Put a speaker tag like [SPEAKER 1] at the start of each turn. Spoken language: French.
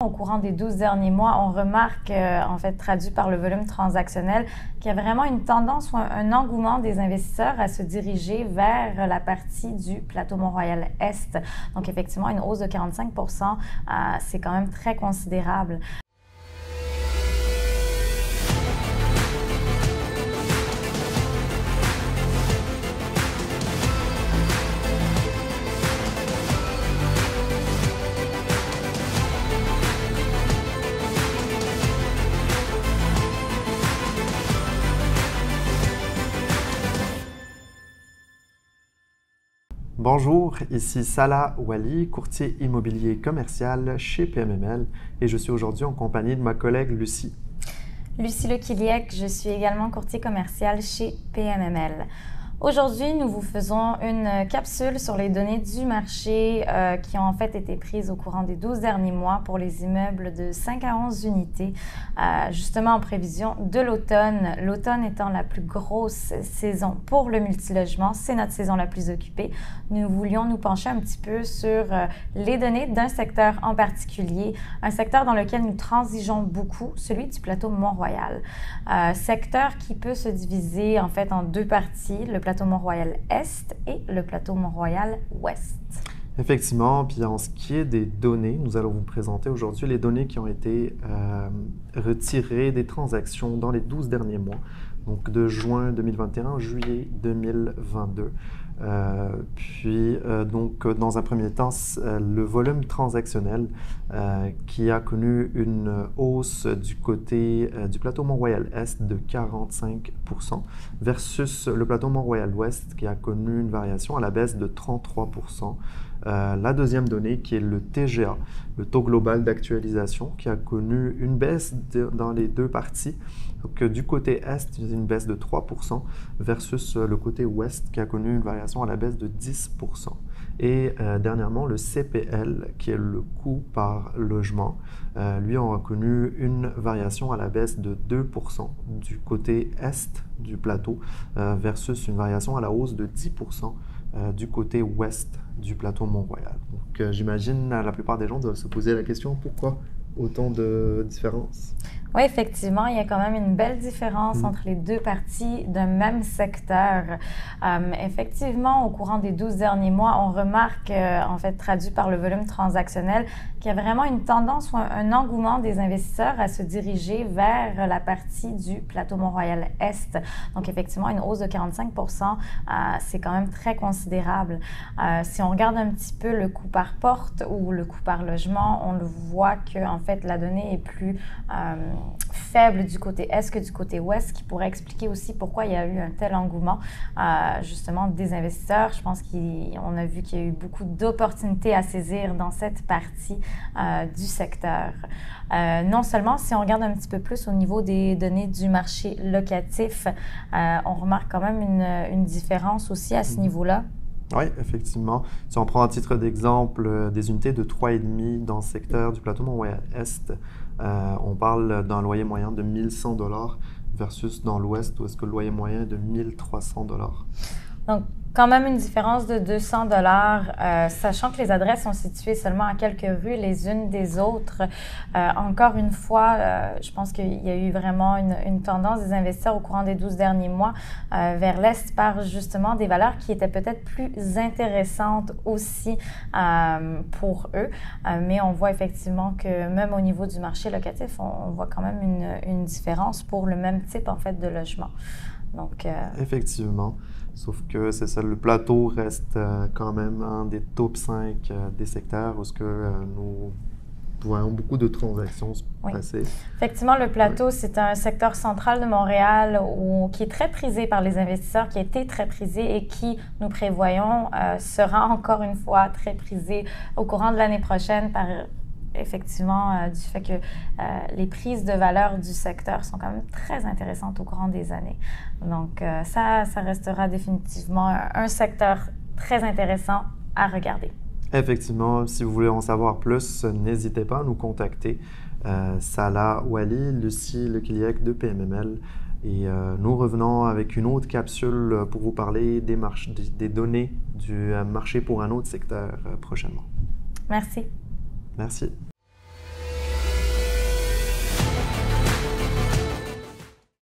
[SPEAKER 1] Au courant des 12 derniers mois, on remarque, en fait, traduit par le volume transactionnel, qu'il y a vraiment une tendance ou un engouement des investisseurs à se diriger vers la partie du plateau Mont-Royal-Est. Donc, effectivement, une hausse de 45 c'est quand même très considérable.
[SPEAKER 2] Bonjour, ici Salah Wali, courtier immobilier commercial chez PMML et je suis aujourd'hui en compagnie de ma collègue Lucie.
[SPEAKER 1] Lucie Lequiliec, je suis également courtier commercial chez PMML. Aujourd'hui, nous vous faisons une capsule sur les données du marché qui ont en fait été prises au courant des 12 derniers mois pour les immeubles de 5 à 11 unités, justement en prévision de l'automne. L'automne étant la plus grosse saison pour le multilogement, c'est notre saison la plus occupée. Nous voulions nous pencher un petit peu sur les données d'un secteur en particulier, un secteur dans lequel nous transigeons beaucoup, celui du plateau Mont-Royal. Secteur qui peut se diviser en fait en deux parties, le plateau Mont-Royal-Est et le plateau Mont-Royal-Ouest.
[SPEAKER 2] Effectivement, puis en ce qui est des données, nous allons vous présenter aujourd'hui les données qui ont été retirées des transactions dans les 12 derniers mois, donc de juin 2021 à juillet 2022. Donc, dans un premier temps, le volume transactionnel qui a connu une hausse du côté du plateau Mont-Royal-Est de 45 % versus le plateau Mont-Royal-Ouest qui a connu une variation à la baisse de 33 %. La deuxième donnée qui est le TGA, le taux global d'actualisation, qui a connu une baisse dans les deux parties. Donc, du côté Est, une baisse de 3 % versus le côté Ouest qui a connu une variation à la baisse de 10 %. Et dernièrement, le CPL, qui est le coût par logement, lui, on a connu une variation à la baisse de 2 % du côté Est du plateau versus une variation à la hausse de 10 % du côté Ouest du plateau Mont-Royal. Donc, j'imagine la plupart des gens doivent se poser la question pourquoi autant de différences?
[SPEAKER 1] Oui, effectivement, il y a quand même une belle différence entre les deux parties d'un même secteur. Effectivement, au courant des 12 derniers mois, on remarque, en fait, traduit par le volume transactionnel, qu'il y a vraiment une tendance ou un engouement des investisseurs à se diriger vers la partie du plateau Mont-Royal-Est. Donc, effectivement, une hausse de 45 c'est quand même très considérable. Si on regarde un petit peu le coût par porte ou le coût par logement, on le voit que, en fait, la donnée est plus faible du côté Est que du côté Ouest, qui pourrait expliquer aussi pourquoi il y a eu un tel engouement justement des investisseurs. Je pense qu'on a vu qu'il y a eu beaucoup d'opportunités à saisir dans cette partie du secteur. Non seulement, si on regarde un petit peu plus au niveau des données du marché locatif, on remarque quand même une différence aussi à ce niveau-là.
[SPEAKER 2] Oui, effectivement. Si on prend à titre d'exemple des unités de 3,5 dans le secteur du plateau Mont-Royal-Est, on parle d'un loyer moyen de 1 100 $ versus dans l'Ouest où est-ce que le loyer moyen est de 1 300 $.
[SPEAKER 1] Donc, quand même une différence de 200 $, sachant que les adresses sont situées seulement à quelques rues les unes des autres. Encore une fois, je pense qu'il y a eu vraiment une tendance des investisseurs au courant des 12 derniers mois vers l'Est par justement des valeurs qui étaient peut-être plus intéressantes aussi pour eux. Mais on voit effectivement que même au niveau du marché locatif, on voit quand même une différence pour le même type en fait de logement. Donc,
[SPEAKER 2] effectivement. Sauf que c'est ça, le plateau reste quand même un des top 5 des secteurs où nous voyons beaucoup de transactions se passer.
[SPEAKER 1] Effectivement, le plateau, c'est un secteur central de Montréal qui est très prisé par les investisseurs, qui a été très prisé et qui, nous prévoyons, sera encore une fois très prisé au courant de l'année prochaine par effectivement du fait que les prises de valeur du secteur sont quand même très intéressantes au courant des années. Donc ça restera définitivement un secteur très intéressant à regarder.
[SPEAKER 2] Effectivement, si vous voulez en savoir plus, n'hésitez pas à nous contacter. Salah Wali, Lucie Lequiliec de PMML. Et nous revenons avec une autre capsule pour vous parler des données du marché pour un autre secteur prochainement.
[SPEAKER 1] Merci.
[SPEAKER 2] Merci.